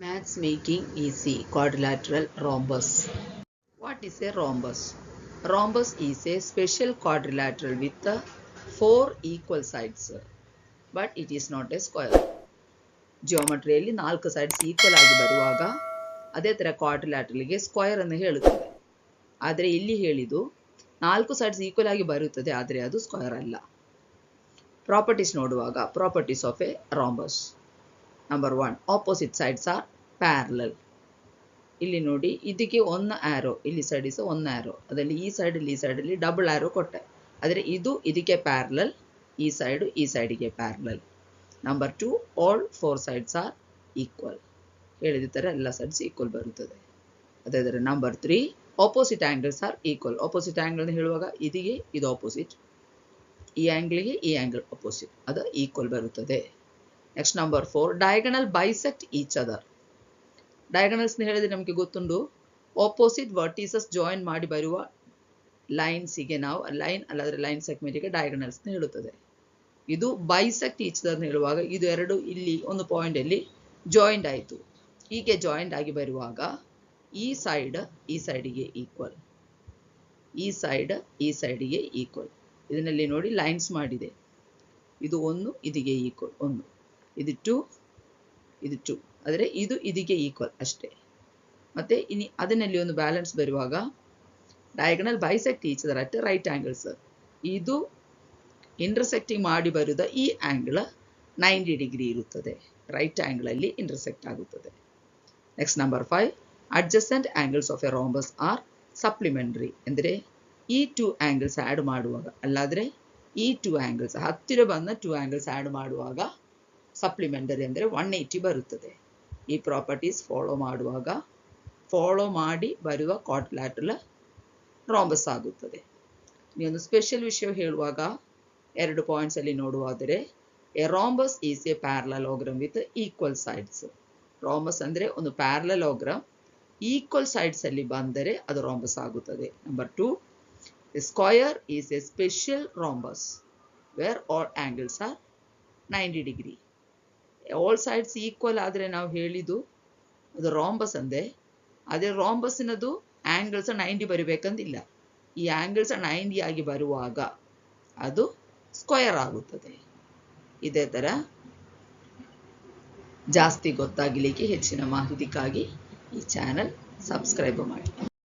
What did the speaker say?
Maths making easy quadrilateral rhombus. What is a rhombus? Rhombus is a special quadrilateral with four equal sides, but it is not a square. ಜಿಯೋಮೆಟ್ರಿಯಲ್ಲಿ 4 sides equal ಆಗಿ ಬರುವಾಗ ಅದೇ ತರ ಕ್ವಾಡ್ರಿಲ್ಯಾಟರಲ್ಗೆ square ಅನ್ನು ಹೇಳುತ್ತದೆ. ಆದರೆ ಇಲ್ಲಿ ಹೇಳಿದ್ದು 4 ಸೈಡ್ಸ್ ಈಕ್ವಲ್ ಆಗಿ ಬರುತ್ತದೆ, ಆದರೆ ಅದು ಸ್ಕ್ವೇರ್ ಅಲ್ಲ. ಪ್ರಾಪರ್ಟೀಸ್ ನೋಡುವಾಗ properties of a rhombus. Number 1, opposite sides are parallel. ಇಲ್ಲಿ ನೋಡಿ, ಇದಕ್ಕೆ ಒಂದು ಆರೋ, ಇಲ್ಲಿ ಸೈಡ್ ಇಸ್ ಒಂದು ಆರೋ, ಅದರಲ್ಲಿ ಈ ಸೈಡಲ್ಲಿ ಡಬಲ್ ಆರೋ ಕೊಟ್ಟೆ, ಆದರೆ ಇದು ಇದಕ್ಕೆ ಪ್ಯಾರಲಲ್, ಈ ಸೈಡಿಗೆ parallel. Number 2, all 4 sides are equal. ಹೇಳಿದ ಥರ ಎಲ್ಲ ಸೈಡ್ಸ್ ಈಕ್ವಲ್ ಬರುತ್ತದೆ. ಅದಾದರೆ number 3, opposite angles are equal. Opposite angle ಹೇಳುವಾಗ ಇದಿಗೆ ಇದು ಆಪೋಸಿಟ್, ಈ ಆಂಗಲ್ಗೆ ಈ ಆಂಗಲ್ ಆಪೋಸಿಟ್, ಅದು ಈಕ್ವಲ್ ಬರುತ್ತದೆ. Next number 4, diagonal bisect each other. Diagonals ಹೇಳಿದ್ರೆ ನಮಗೆ ಗೊತ್ತುಂಟು, ಆಪೋಸಿಟ್ ವರ್ಟಿಸಸ್ ಜಾಯಿನ್ ಮಾಡಿ ಬರುವ ಲೈನ್ಸಿಗೆ ನಾವು ಲೈನ್ ಅಲ್ಲಾದ್ರೆ ಲೈನ್ ಸೆಗ್ಮೆಂಟಿಗೆ ಡಯಾಗನಲ್ಸ್ ಹೇಳುತ್ತದೆ. ಇದು ಬೈಸೆಕ್ಟ್ ಈಚ್ ಅದರ್ ಹೇಳುವಾಗ ಇದು ಎರಡು ಇಲ್ಲಿ ಒಂದು ಪಾಯಿಂಟ್ ಅಲ್ಲಿ ಜಾಯಿಂಟ್ ಆಯಿತು, ಹೀಗೆ ಜಾಯಿಂಟ್ ಆಗಿ ಬರುವಾಗ ಈ ಸೈಡಿಗೆ ಈಕ್ವಲ್, ಈ ಸೈಡಿಗೆ ಈಕ್ವಲ್. ಇದರಲ್ಲಿ ನೋಡಿ ಲೈನ್ಸ್ ಮಾಡಿದೆ, ಇದು ಒಂದು ಇದಕ್ಕೆ ಈಕ್ವಲ್, ಒಂದು ಇದು 2 ಇದು 2, ಆದರೆ ಇದು ಇದಕ್ಕೆ ಈಕ್ವಲ್ ಅಷ್ಟೇ. ಮತ್ತೆ ಇನ್ನು ಅದರಲ್ಲಿ ಒಂದು ಬ್ಯಾಲೆನ್ಸ್ ಬರುವಾಗ diagonal bisect each other at right angles. ಇದು ಇಂಟರ್ಸೆಕ್ಟಿಂಗ್ ಮಾಡಿ ಬರುವುದ ಈ ಆಂಗಲ್ 90 ಡಿಗ್ರಿ ಇರುತ್ತದೆ, ರೈಟ್ ಆಂಗಲ್ ಅಲ್ಲಿ ಇಂಟರ್ಸೆಕ್ಟ್ ಆಗುತ್ತದೆ. Next number 5, adjacent angles of a rhombus are supplementary. ಅಂದರೆ ಈ 2 ಆಂಗಲ್ಸ್ ಆ್ಯಡ್ ಮಾಡುವಾಗ, ಅಲ್ಲಾದರೆ ಈ 2 ಆಂಗಲ್ಸ್ ಹತ್ತಿರ ಬಂದ 2 ಆಂಗಲ್ಸ್ ಆ್ಯಡ್ ಮಾಡುವಾಗ ಸಪ್ಲಿಮೆಂಟರಿ ಅಂದರೆ 180 ಬರುತ್ತದೆ. ಈ ಪ್ರಾಪರ್ಟೀಸ್ ಫಾಲೋ ಮಾಡಿ ಬರುವ ಕ್ವಾಡ್ರಿಲ್ಯಾಟರಲ್ rhombus ಆಗುತ್ತದೆ. ನೀವೊಂದು ಸ್ಪೆಷಲ್ ವಿಷಯ ಹೇಳುವಾಗ 2 ಪಾಯಿಂಟ್ಸ್ ಅಲ್ಲಿ ನೋಡುವಾದರೆ, a rhombus is a parallelogram with equal sides. rhombus ಅಂದರೆ ಒಂದು ಪ್ಯಾರಲಲೋಗ್ರಾಮ್, ಈಕ್ವಲ್ ಸೈಡ್ಸ್ ಅಲ್ಲಿ ಬಂದರೆ ಅದು rhombus ಆಗುತ್ತದೆ. Number 2, a square is a special rhombus where all angles are 90 degree. All sides equal ಆದರೆ ನಾವು ಹೇಳಿದ್ದು ಅದು rhombus ಅಂದೆ, ಅದೇ rhombusನದು ಆಂಗಲ್ಸ್ 90 ಬರಬೇಕಂದಿಲ್ಲ, ಈ ಆಂಗಲ್ಸ್ 90 ಆಗಿ ಬರುವಾಗ ಅದು ಸ್ಕ್ವೇರ್ ಆಗುತ್ತದೆ. ಇದೇ ಥರ ಜಾಸ್ತಿ ಗೊತ್ತಾಗಲಿಕ್ಕೆ ಹೆಚ್ಚಿನ ಮಾಹಿತಿಗಾಗಿ ಈ ಚಾನಲ್ ಸಬ್ಸ್ಕ್ರೈಬ್ ಮಾಡಿ.